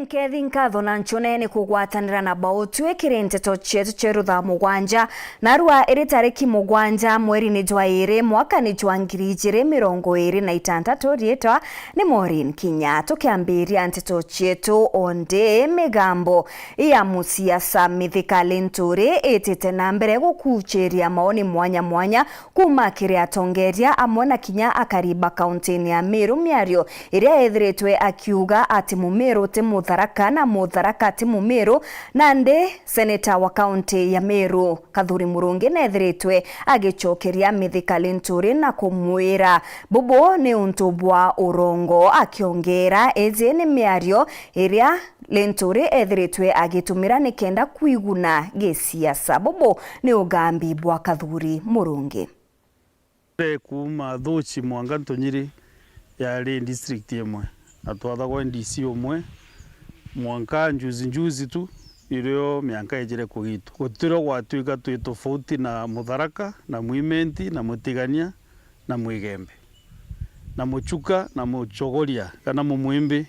Kethi nkatho na nchunene kugwatanira na bautwe kirenteto chetu cherutha mugwanja narua iri tariki mugwanja mweri ni jwa iri mwaka ni jwa 2026 rietwa ni Maureen Kinya tukiambiria nteto chetu onde migambo ya musiasa mithikali nturi itite na mbere gukucheria maoni mwanya mwanya kuma kiria tongeria amwe na Kinya akariba kauntini ya Meru miario iria ethiritwe akiuga ati Mumeru ti Mutharaka na Mutharaka ati Mumeru nande seneta wa kaunti ya Meru Kathuri Murungi nethiritwe agichokeria mithikali nturi na kumwira bubu ni untu bwa urongo akiongera ezi ni miario iria Lenturi ethiritwe agitumira nikenda kuiguna gisiasa bubu ni ugambi bwa Kathuri Murungi kuma thuchi mwanga ntonyiri yari district yemwe atwathagwa NDC omwe mwanka njuzi tu irio mianka ejire kugitu gutiro gwatuika twi tofauti na Mutharaka na Mwimenti na Mutigania na Mwigembe na Muchuka na Muchogoria kana Mumwimbi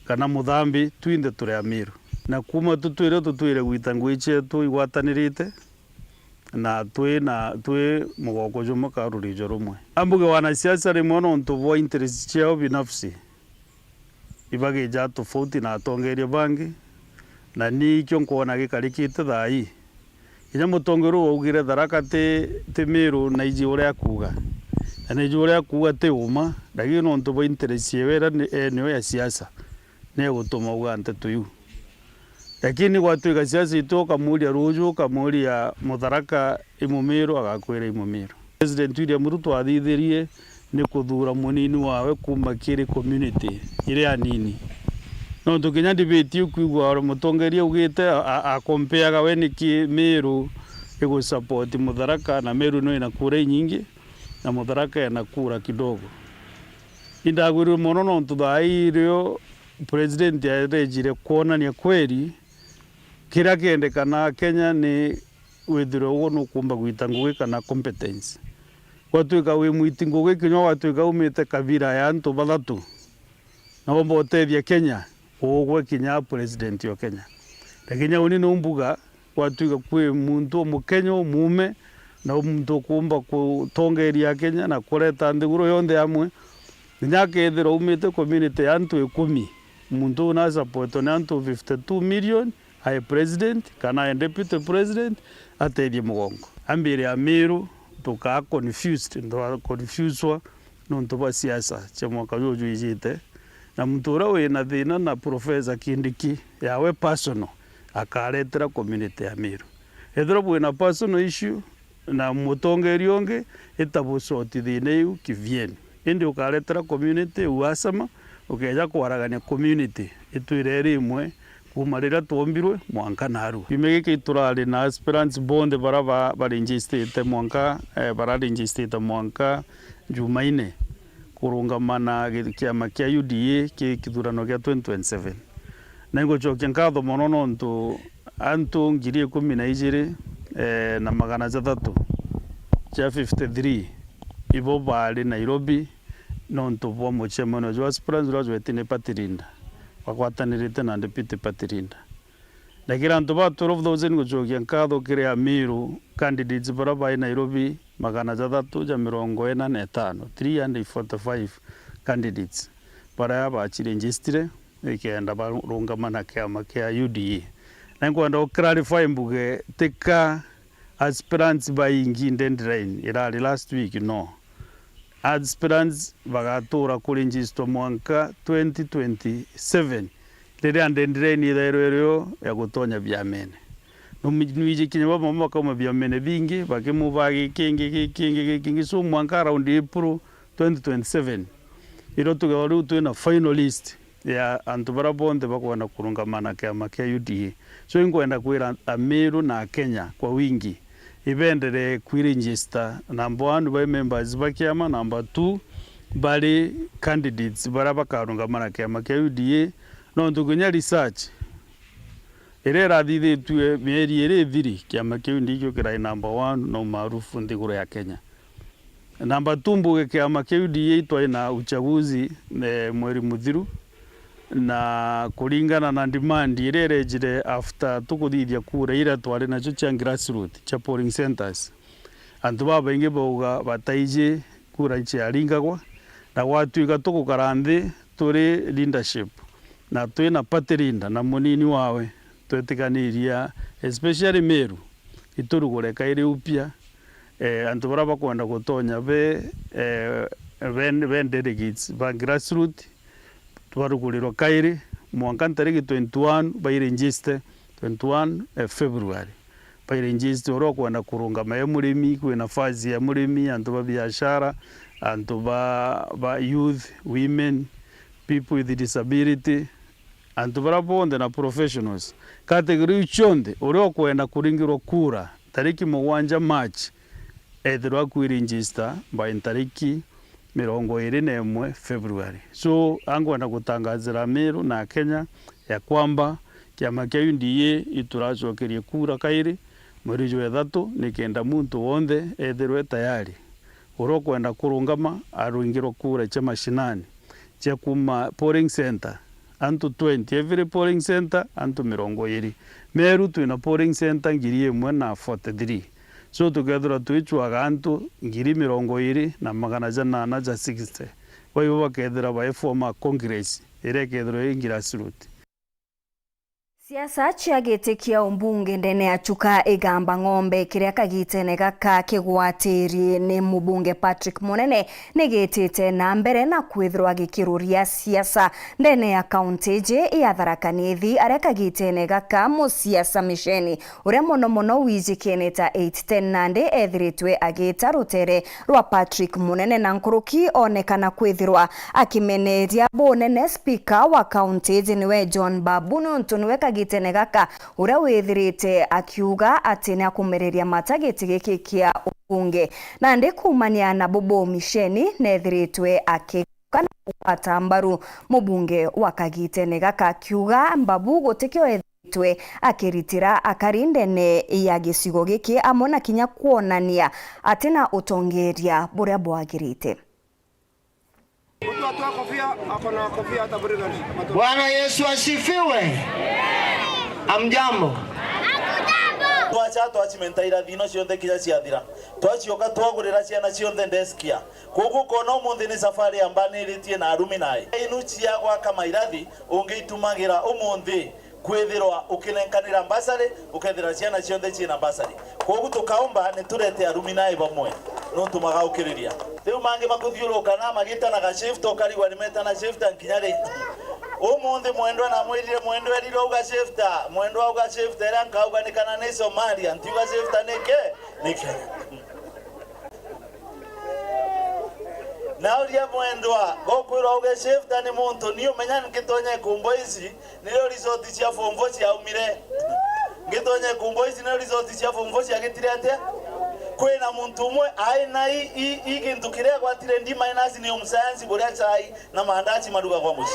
kana Muthambi twinde turi Amiru na kuma tutwire gwitangwe chetu igwatanirite na twe mugoko juma karuri jorumwe ambuge wanasiasa rimwe no ntuvo interest chao binafsi ibage ja tofauti na atongeria bangi na ni kyo nkona gikarikite thai inya mutongero ugire Tharaka te Meru na iji uria kuga na iji uria kuga te uma ndagi no ntuvo interest yewera eneo ya siasa ne gutuma ugante tuyu lakini gwatuika siasa itoka muria ruju kamuria Mutharaka imumiru agakwira imumiru President William Ruto athithirie ni kuthura munini wawe kuma kiri community ire anini no tukinya debate kuigwa mutongeria ugite a compare we ni ki Meru ego support Mutharaka na Meru no ina kura nyingi na Mutharaka ina kura kidogo indagwiru mono no tuthai rio president ya rejire kuona ni kweli kira kende kana Kenya ni withiro wono kumba gwita ngugi kana competence gwatuika wi mwiti ngugi kinyo gwatuika umite kabira ya antu bathatu na bombo tethia Kenya ogwe Kinya president yo Kenya lakini uni no mbuga gwatuika kwi muntu Mukenya mume na muntu kumba kutongeria Kenya na kureta ndiguro yonde amwe nyake ethiro umite community ya antu 10 muntu na support na antu 52 million ai president kana deputy president atedi mugongo ambire ya Meru tuka confused ndo confuswa no ntoba siasa cha mwaka jojo ijite na mtura we na thina na professor Kindiki yawe personal akaretera community ya Meru ethro bwe na personal issue na mutongeri onge etabusoti thine yu kivieni indi ukaretera community uasama ukeja kwaragania community itwire imwe kumarira tombirwe mwanka naru bimege turali na aspirants bond baraba barinji state mwanka bararinji state mwanka Jumaine kurungamana kiama kia UDA kithurano kia 2027 nengo chokia nkatho mono ntu antu ngiri 12 na magana 3 cha 53 ibo bali Nairobi no ntu bo mochemano jo aspirants rojo etine patirinda wakwatanirite na deputy patirinda lakini ntu ba 12,000 guchokia nkatho kiria Meru candidates baraba Nairobi magana 345 345 candidates bara bachire register ikenda barungamana kiama kia UDA na ngwenda clarify mbuge tika aspirants baingi ndendirain irali last week no aspirants bagatura kuregister mwanka 2027 lere andendirain ithero ya gutonya biamene no mwiji kinywa mama kama biamene bingi bakimubagi kingi so mwanka around April 2027 iro tugaru tu na finalist ya antubara bonde bakwana kurungamana kiama kia UDA so ingwenda kwira Meru na Kenya kwa wingi ibendere kwiregister number 1 by members bakiama number 2 bali candidates baraba karungamana kiama kia UDA no ntugunya research erera thithe tuwe mieri ere thiri kiama kia ndikyo kirai number 1 no maarufu ndiguro ya Kenya number 2 mbuge kiama kia UDA itwa na uchaguzi mweri muthiru na kuringana na demand irerejire after tukuthithia kura ira twari nacio cia grassroots cia polling centers antu babaingi bauga bataije kura ciaringagwa na gwatuika tukukara nthi turi leadership na twina party leader na munini wawe twetikaniria especially Meru iturugure kairi upya antu bara bakwenda gutonya be delegates ba grassroots twarugurirwo kairi mwanka tariki 21 bairegister 21 February bairegister oro kwenda kurungama ya murimi kwina fazi ya murimi antu ba biashara antu ba youth women people with disability antu bara bonde na professionals category chonde oro kwenda kuringirwo kura tariki 7 March ethirwa kuiregister by tariki 21 February. So angwenda gutangazira Meru na Kenya ya kwamba kiama kia UDA ituracokerie kura kairi mweri wa 3 nikenda muntu wonde ethirwe tayari uro kwenda kurungama aruingirwo kura cha mashinani cha kuma polling center antu 20 every polling center antu 20 Meru twina polling center 1,043 so tukethira twichwaga antu 20,000 na 860 waibo bakethira bae former congress ire kethira grassroots. Siasa cia giti kia umbunge ndene ya Chuka igamba ng'ombe kiria kagitene gaka kigwatiri ni mubunge Patrick Munene nigitite na mbere na kwithirwa gikiruria siasa ndene ya county je ya Tharaka Nithi aria kagitene gaka musiasa misheni uria muno wijikene ta 810 nandi ethiritwe agita rutere rwa Patrick Munene na nkuruki onekana kwithirwa akimeneria bunene speaker wa county je niwe John Babu ntunwe gitene gaka uria withirite akiuga ati ni akumereria matagiti giki kia ubunge na ndi kumania na Bobo Misheni nethiritwe akikana kupata mbaru mubunge wa kagitene gaka akiuga Babu gutikio ethiritwe akiritira akarindene ya gicigo giki amona kinya kuonania atina utongeria buria bwagirite. Bwana Yesu asifiwe. Amjambo. Twacha twachimentaira thino cionthe kinya ciathira twacioka twagurira ciana cionthe ndeskia kugu kona umuthi ni safari ambaniritie na arumi nae inu cia gwaka mairathi ungitumagira umuthi kwithirwa ukilenkanira basari ukethira ciana cionthe ciina basari kugu tukaomba ni turete arumi nae bamwe no tumagaukiriria riu mangi makuthiuruka na magitana ga shift okarigwa nimetana shift nkinyari umuthi mwendwa na mwirire mwendwa riro uga shifta mwendwa uga shifta era nkauga nikana ni Somalia ntiuga shifta nike nauria mwendwa gokwirwa uga shifta ni muntu ni umenya nkitonye kumbo ici niro resort cia fomvo cia umire ngitonye kumbo ici niro resort cia fomvo cia gitire atia kwina muntu umwe aina igintu kiria gwatire ndi minus ni umsayansi buria chai na mandachi maruga kwa mushi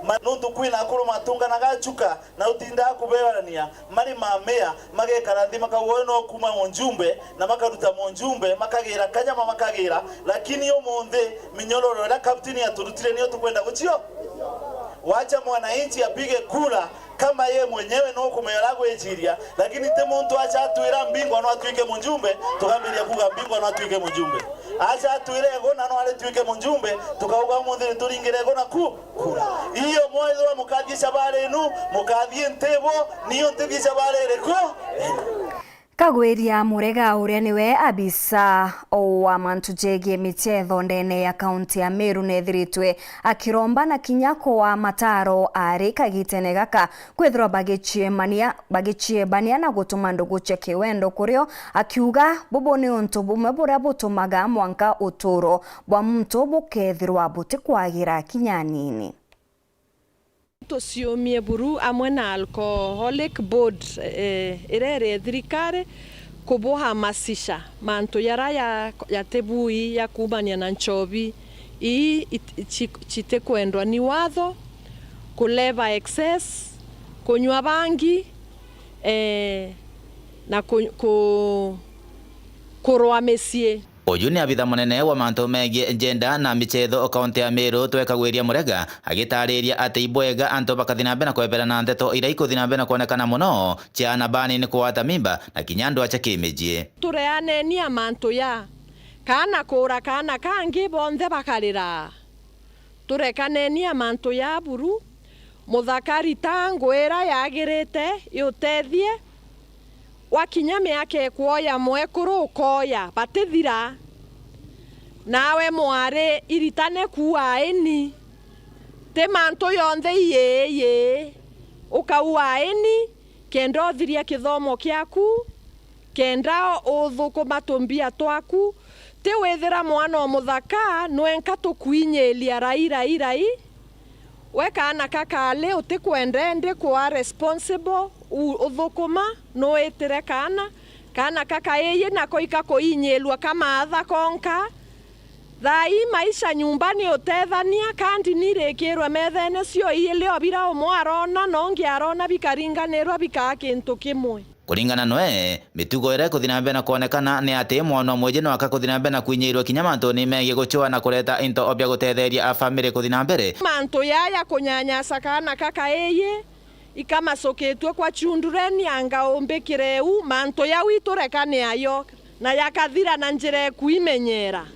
manundu kwina akuru matunga na gachuka na utinda kuberania mari mamea magekara ndi makagwo no kuma monjumbe na makaruta monjumbe makagira kanyama makagira lakini yo monde minyororo la kapteni aturutire niyo tukwenda guchio wacha mwananchi apige kura kama ye mwenyewe no kumera gwechiria lakini te muntu acha atwira mbingwa no atwike munjumbe tukambiria kuga mbingwa no atwike munjumbe acha atwire gona no ale twike munjumbe tukauga munthi turingire gona kura iyo mwezo wa mukadhisha barenu mukathie ntebo niyo ntebisha barere ko Kagweria Murega uria niwe abisa wa mantu jege michetho ndene ya kaunti ya Meru nethiritwe akiromba na kinyako wa mataro ari kagitene gaka kwithirwa bagichie bania na gutuma ndugu cheke wendo kurio akiuga bubo ni untu bumwe buria butumaga mwanka uturo bwa muntu bukethirwa butikwagira kinyanini. Tusiumie buru amwe na alcoholic board irere thirikari kubuhamasisha mantu yara ya tebui ya kumania na nchobi chite kwendwa ni watho kuleva excess kunywa bangi na kurwa mesie. Uyu ni abitha munene wa mantu megie gender na michetho kaunti ya Meru Twekagwiria Murega agitariria ati ibwega antu bakathina mbere kwebera na ndeto ira ikuthina mbere kuonekana muno ciana bani ni kuwata mimba na kinya andu acha kimijie tureanenia mantu ya kana kura kana kangi bonthe bakarira turekanenia mantu ya buru muthakari tangwira yagirite yutethie wakinya miaka kuoya mwekuru ukoya batithira nawe mwari iritane kuaini te mantu yonthe iye ukauaini kenda uthiria kithomo kiaku kenda uthukuma tumbia twaku ti withira mwana muthaka nwenka tukuinyelia rai we kana kakale utikwendende kuwa responsible uthukuma no etire kana kaka yeye nako ikakuinyelwa kama atha konka thai maisha nyumbani utethania kandi nirekirwe methene cio ile obira omwarona nongi arona bikaringanirwa bikakintu kimwe kuringana noe mitugo ira kuthina mbere na kuonekana ni ati mwana mweje no akakuthina mbere na kuinyirwa kinya mantu ni megie guchwa na kureta into obya gutetheria a family kuthina mbere mantu yaya kunyanyasa kana kaka yeye ikamasoketwe kwa chundureni anga ombekireu mantu ya witurekane ayo na yakathira na njire kuimenyera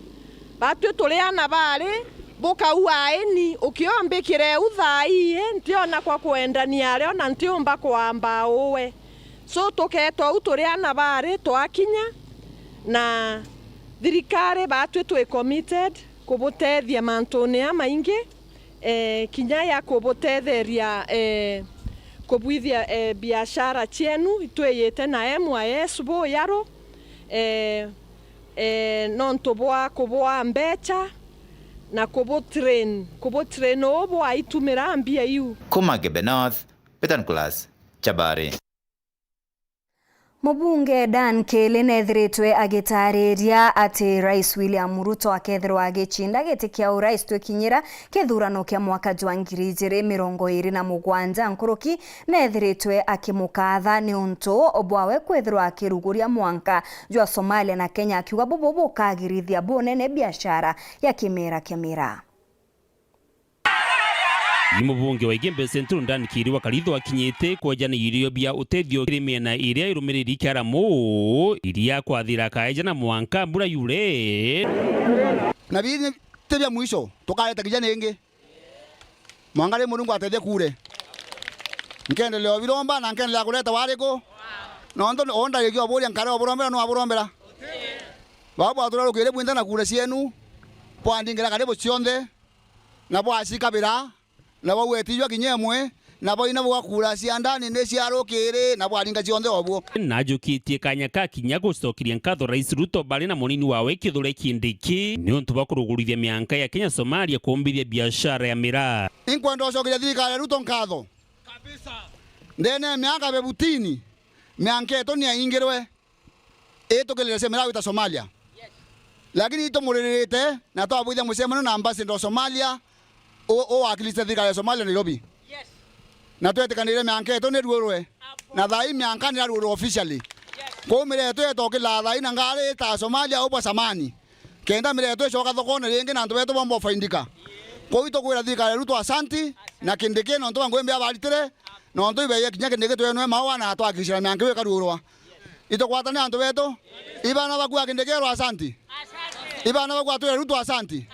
batwe tuliana bale boka uaeni ukiombekireu thai ntiona kwa kuendania leo na ntiomba kwamba uwe so tuketwa uturiana bale twakinya na thirikari batwe twe committed kubutethia mantuni amaingi kinya ya kubutetheria kubwithia biashara cienu itweyete na MYS bo yaro nonto bwa kubwa mbecha na kubutrain obo aitumira mbia yu kuma Gebe North Peter Class Chabari. Mubunge Dan Kele nethiritwe agitariria ati Rais William Ruto akethirwa agichinda giti kia urais twekinyira kithurano kia mwaka 2027 nkuruki nethiritwe akimukatha ni untu obwawe kwethirwa akiruguria mwanka jwa Somalia na Kenya akiuga bobo kagirithia bonene biashara ya kimera. Ni mubunge wa Igembe Central Dan Kiri wakaritho akinyite kwajana irio bia utethio kirimiena iria irumiriri karamu iria kwathira kaejana mwanka mbura yure na bini tebya mwisho tukaleta kijana ingi mwangale Mulungu atethie kure nkendelea biromba na nkendelea kuleta wariko nondo onda yegyo bolia nkare oborombera no aborombera babu atura rukire bwinda na kure sienu pwandingira karibu cionde na bwashika bira na wetijwa kinyemwe na boina bwakura ciandani ne ciarukire na bwaringa cionde obwo najukitie kanya ka kinya gucokiria nkatho Rais Ruto bari na munini wawe kithure kindiki ni untu bakurugurithia mianka ya Kenya Somalia kuombithia biashara ya miraa inkwenda ucokiria thirikari Ruto nkatho kabisa ndene miaka bebutini mianka eto ni aingirwe etukilire se miraa wita Somalia lakini ito muririte na twabwithia mucemano na ambassador Somalia o akiliste thirikari ya Somalia Nairobi na twetekanire mianka eto ni ruorwe na thai mianka ni ruorwe officially ko mireto etokila thai na ngari ta Somalia obwa samani kenda mireto coka thokone ringi na ntu beto bombo faindika ko ito kwira thirikari Ruto asanti na kindike no ntu bangwembe abalitire no ntu ibe kinya kindike twenwe mawa na twakishira mianka we karuorwa ito kwatane antu beto ibana bakwa kindike ro asanti ibana bakwa tu Ruto asanti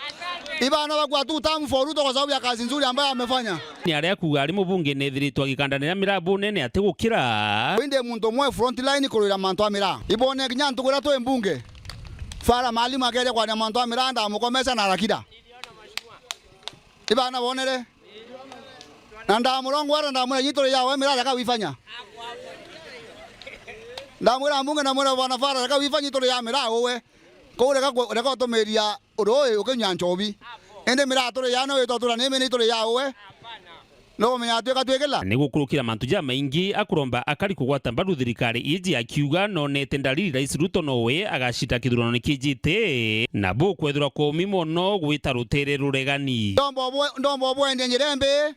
ibana bakwa tu tamu for Ruto kwa sababu ya kazi nzuri ambayo amefanya ni aria kuga ari mubunge nethiritwa gikandanira mirabu nene ati gukira winde muntu mwe front line kurira mantu amira ibone kinya ntukura to embunge fara mali magere kwa mantu amira nda mukomesa na rakida ibana bonere nanda murongo ara nda mwe yitore yawe mira yaka wifanya nda mwe mbunge na mwe bana fara yaka wifanya yitore ya mira owe ko reka tomeria uroe ukenyanchobi ende mira tore ya no itotura neme ni tore ya owe no menya tweka twekela ni gukurukira mantu ja maingi akuromba akari kugwata mbadu thirikari iji akiuga no nete ndariri Rais Ruto nowe agashita kithurano nikijite na bo kwethura ko mimono gwita rutere ruregani ndombo bwende nyirembe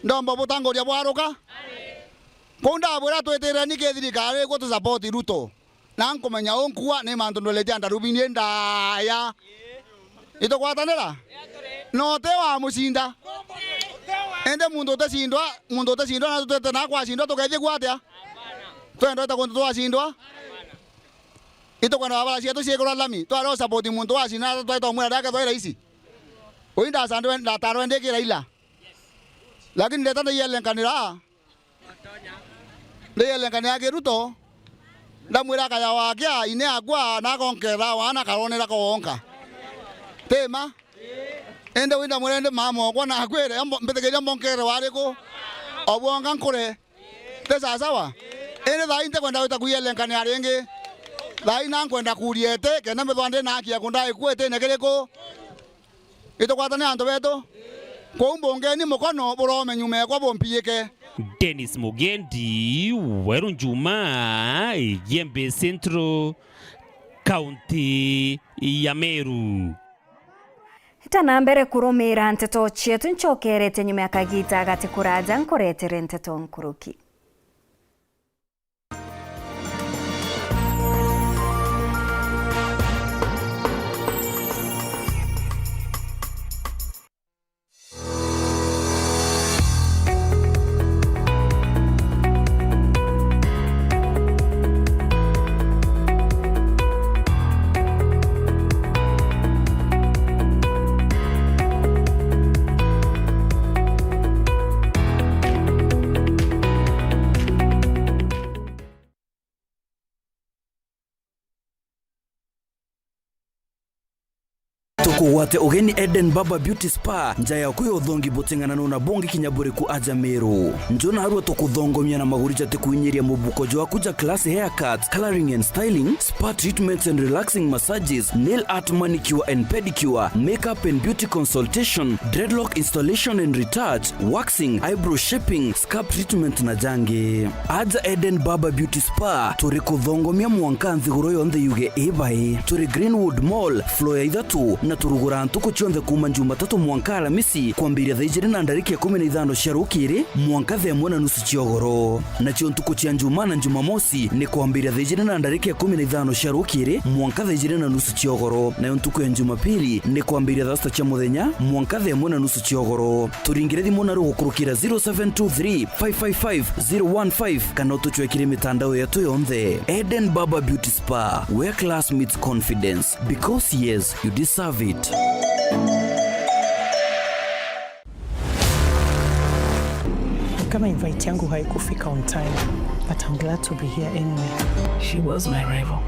ndombo butangoria bwaruka konda bwera tweterera nike thirikari go to support Ruto na nkomenya onkua ne manto ndolete andarubini ndaya ito kwatanera no te wa musinda ende mundo tesindwa na tutete na kwasindwa tukaithie kwatia twendo ta kundu twasindwa ito kwenda baba cia tuciekora lami twaro support muntu wasina twaita mwera daka twaira ici oinda sandwe nda tarwe ndekira ila lakini ndeta ndeyelenkanira Geruto ndamwira kaya wakia ine agwa na konkera wana karonera konka tema ende winda mwende mama kwa na kwere mbetegeria monkere wariko obwonga nkore te sawa ene dai nte kwenda wita kuyelenkania renge dai na kwenda kuriete kena methwande na akia kunda ikwete negereko ito kwatane anto beto ko mbongeni mukono burome nyume kwa bompieke. Dennis Mugendi, Weru Njuma, Yembe Centro, County ya Meru. Tana mbere kurumira nteto chietu nchokerete nyuma ya kagita agati kuraja nkoretere nteto nkuruki. Tukuwate ugeni Eden Baba Beauty Spa njaya kuyo thongi botengana na bongi kinyabure ku aja Meru njona harwa tukuthongomia na magurija tekuinyeria mubuko jwa kuja class haircuts, coloring and styling, spa treatments and relaxing massages, nail art, manicure and pedicure, makeup and beauty consultation, dreadlock installation and retouch, waxing, eyebrow shaping, scalp treatment na jange. Aja Eden Baba Beauty Spa turi kuthongomia mwankanthi goro yonthe yuge ebae turi Greenwood Mall floor ya ithatu na turugura ntuko chionde kuma Jumatatu mwanka Alamisi kwambiria thaijiri na ndariki ya 15 cia rukiri mwanka themwe na nusu ciogoro na chio ntuko cia Njuma na Jumamosi ni kwambiria thaijiri na ndariki ya 15 cia rukiri mwanka thaijiri na nusu ciogoro na ntuko ya Jumapili ni kwambiria thasta cia muthenya mwanka themwe na nusu ciogoro turingire thimu na rugukurukira 0723 555 015 kana tuchwekire mitandao yetu yonthe. Eden Baba Beauty Spa, where class meets confidence, because yes, you deserve it. Kama invite yangu haikufika on time, but I'm glad to be here anyway. She was my rival,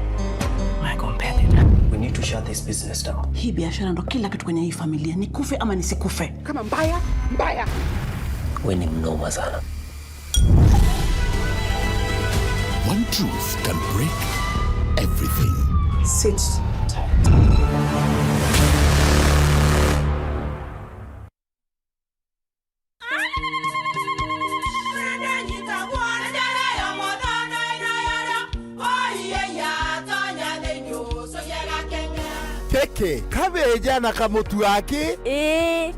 my competitor. We need to shut this business down. Hii biashara ndo kila kitu kwenye hii familia, nikufe ama nisikufe. Kama mbaya. We ni mnoma sana. One truth can break everything. Sit tight. Peke, kabeja na kamutu wake?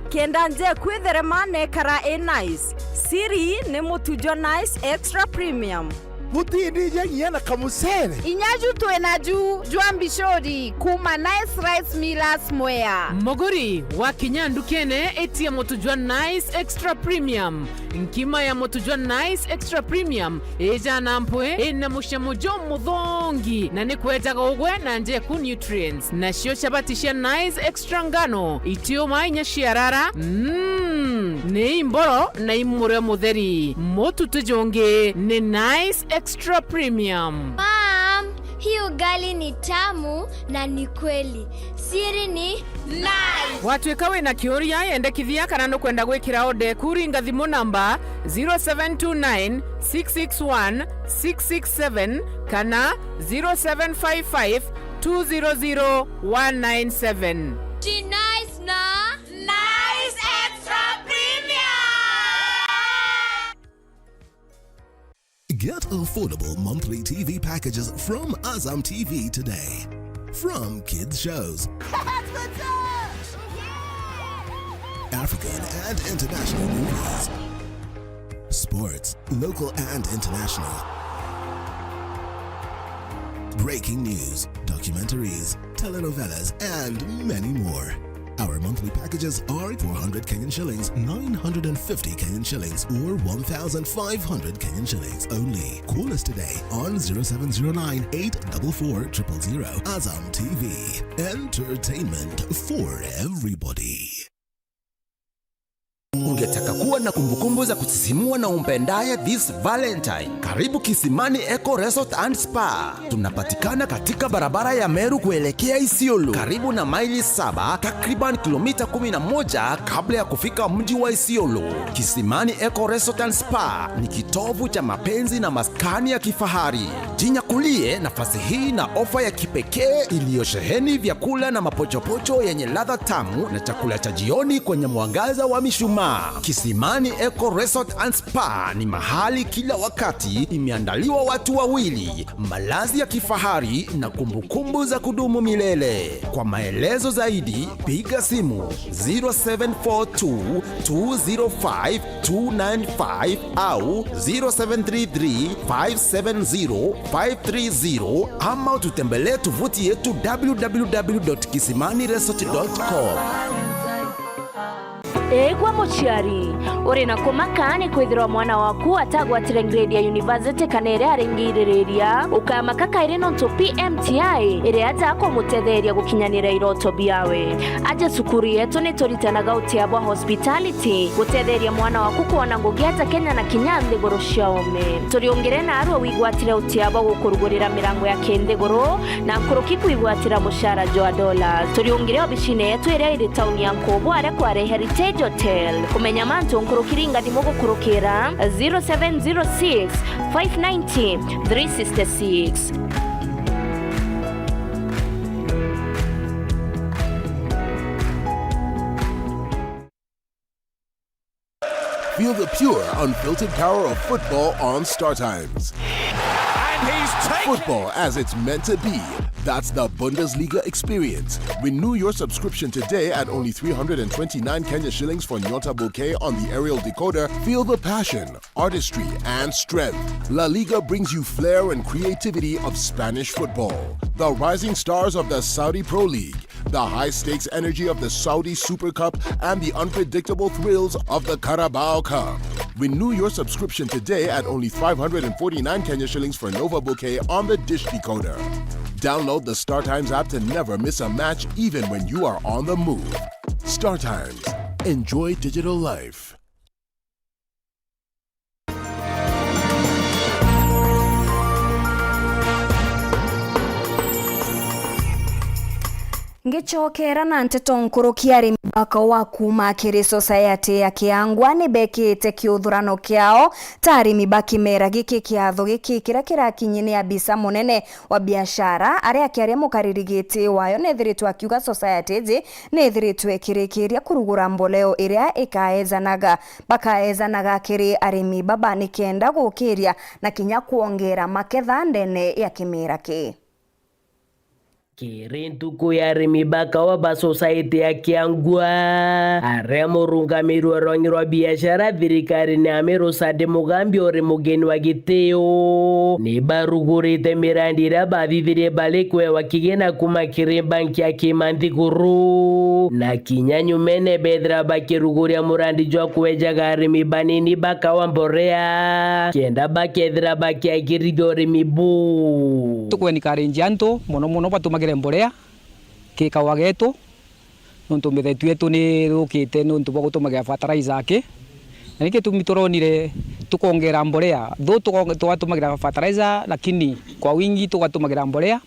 Kenda nje kwitherema nekara nice. Siri ni mutujo nice extra premium. Mutindi nje na kamusere. Inyaju tuenaju juambishori kuma nice rice millers mwea. Mogori wa kinyandu kene eti ya motujwa nice extra premium. Nkima ya motujwa nice extra premium eja nampwe ena mushamujo mudhongi na nikweta kogwe na nje ku nutrients na shio shabatisha nice extra ngano itio mainya shiarara ne imboro na imure mutheri motu tujonge ne nice extra premium. Mom, hii ugali ni tamu na ni kweli. Siri ni nice. Watu ikawe na kioria yende kithia kana no kwenda gwikira ode kuringa thimu namba 0729 661 667 kana 0755 200 197. She nice na nice extra premium. Get affordable monthly TV packages from Azam TV today. From kids shows, African and international movies, sports, local and international, breaking news, documentaries, telenovelas, and many more. Our monthly packages are 400 Kenyan shillings, 950 Kenyan shillings, or 1,500 Kenyan shillings only. Call us today on 0709 844 000. Azam TV, entertainment for everybody. Ungetaka kuwa na kumbukumbu za kusisimua na umpendaye this Valentine? Karibu Kisimani Eco Resort and Spa. Tunapatikana katika barabara ya Meru kuelekea Isiolo, karibu na maili 7, takriban kilomita 11 kabla ya kufika mji wa Isiolo. Kisimani Eco Resort and Spa ni kitovu cha mapenzi na maskani ya kifahari. Jinyakulie nafasi hii na ofa ya kipekee iliyosheheni vyakula na mapochopocho yenye ladha tamu na chakula cha jioni kwenye mwangaza wa mishumaa. Kisimani Eco Resort and Spa ni mahali kila wakati imeandaliwa watu wawili, malazi ya kifahari na kumbukumbu za kudumu milele. Kwa maelezo zaidi piga simu 0742205295 au 0733570530 ama tutembelee tovuti yetu www.kisimaniresort.com. Egwa mochiari uri na kumakani kwithirwa mwana waku atagwatire grade ya university kanere aringiriria ukamaka kaire nonto PMTI ire atako mutetheria gukinyanira iroto biawe aje sukuru yetu ni turitanaga utiabwa hospitality gutetheria mwana waku kuona ngugiata Kenya na Kinyathi goro shaome turiongere na arwa wigwatire utiabwa gukurugurira mirango ya Kendegoro na nkuruki kwigwatira mushara jwa dola turiongere obishine yetu ire iri town ya Nkobo are kwa Heritage Hotel kumenya manto nkurukiringa dimogo kurukira 0706 590 366. Feel the pure, unfiltered power of football on Star Times. And he's taken football as it's meant to be. That's the Bundesliga experience. Renew your subscription today at only 329 Kenya shillings for Nyota Bouquet on the aerial decoder. Feel the passion, artistry, and strength. La Liga brings you flair and creativity of Spanish football. The rising stars of the Saudi Pro League, the high-stakes energy of the Saudi Super Cup, and the unpredictable thrills of the Carabao Cup. Renew your subscription today at only 549 Kenya shillings for Nova Bouquet on the Dish Decoder. Download the Star Times app to never miss a match, even when you are on the move. Star Times. Enjoy digital life. Ngichokera na nteto nkurukia arimi baka wa kuma kiri society ya Kiangwa ni bekite kiuthurano kiao ta arimi bakimera giki kiatho giki kira kirakinyine abisa munene wa biashara aria kiaria mukaririgiti wayo nethiritwe akiuga society ji nethiritwe kirikiria kurugura mboleo iria ikaezanaga bakaezanaga kiri arimi baba ni kenda gukiria na kinya kuongera maketha ndene ya kimera ki Kirintuku ya rimibaka wa ba society ya Kiangwa aremo rungamiro rongirwa biashara thirikari ni amero sade mugambi ore mugeni wa giteo ni barugurite mirandira bathithirie balikwe wakigena kuma kirimbanki ya Kimanthiguru na kinyanyu mene bedra bakiruguria murandi jwa kuejaga arimi banini baka wa mborea kenda bakethira bakiagiririo rimibu tukwe ni karenjanto mono batumagire mborea kikawa getu nontu mithethu yetu ni rukite nontu bwa gutumagira fertilizer ke na niki tumitoronire tukongera mborea tho twatumagira fertilizer lakini kwa wingi tukatumagira mborea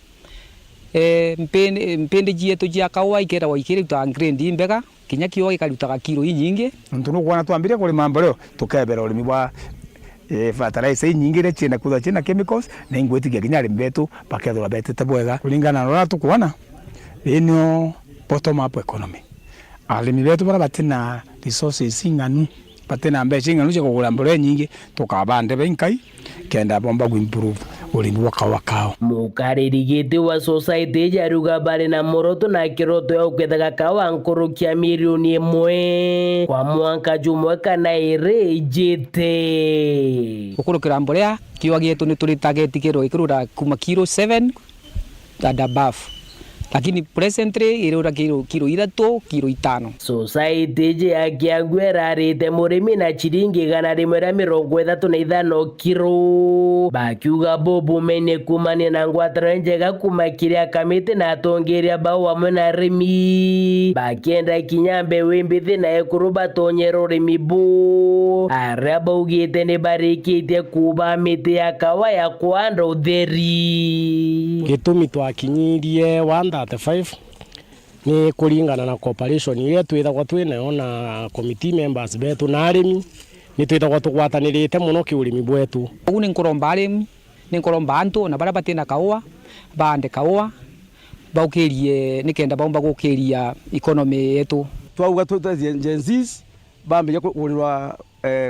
mpende yetu ya kawa ikera wa ikire ta grade mbega kinya kiwa ikarutaga kilo nyingi nontu no kwana twambire kulima mboleo tukebera urimi bwa fertilizer nyingire china kutha china chemicals na ingwetikia kinyari mbetu pakethura betete bwega kulingana na tukuona ino bottom up economy alimi betu bara batina resources inganu batina mbeca inganu cia kugura mbolea nyingi tukabande benkai kenda bomba kuimprove urimi wakawa kao mukaririgiti wa society jaruga bari na moroto na kiroto ya ukethaga kawa nkurukia milioni 1 kwa mwaka jumwe kana irejete ukurukira mbolea kiwa gitu ni turi target kiro ikirura kuma kilo 7 and above. Lakini presently irura kilo 3, kilo 5. Society ya Kiangwera arite murimi na chiringi 135 kiro. Bakiuga Bobu mene kumane na ngwatara njega kumakiria kamite na atongeria bao amwe na rimi. Bakienda Kinyambe wimbithi na ekuruba tonyero rimi bu. Araba ugite ni barikite kuba miti ya kawa ya kuanda utheri. Gitumi twakinyirie 135 ni kuringana na cooperation ile twithagwa twinayo na committee members betu na arimi ni twithagwa tugwatanirite muno kiurimi bwetu. Ugu ni nkuromba arimi, ni nkuromba antu na bara batina kaua bande kaua baukirie nikenda baumba gukiria economy yetu. Twauga tutazie agencies bambe kurirwa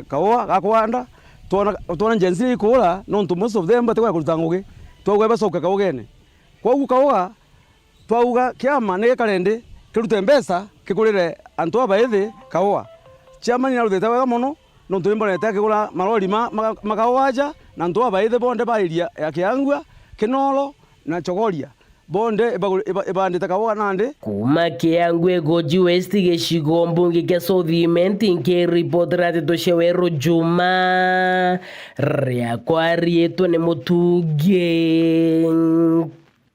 kaua gakwanda tona agency ikura no most of them batekwa kurutanguge twauga basoka kaugene kwa ugu kaua twauga kiama ne karende kirute mbesa kikurire antu abaithi kaua chama ni arutete wega muno no tuimbonete kigura marori makawaja na antu abaithi bonde bairia ya Kiangwa Kinolo na Chogoria bonde ibandite kaua nande kuma Kiangwa Goji West gicigo mbunge kia Southiment nke report rate toshewero Juma ria kwarieto ne mutuge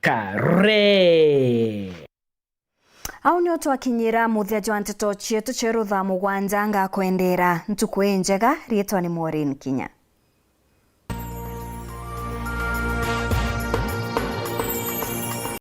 Kare au nio twakinyira muthia jwa nteto chietu cheru thaa mugwanja ngakwendera ntuku njega rietwa ni Maureen Kinya.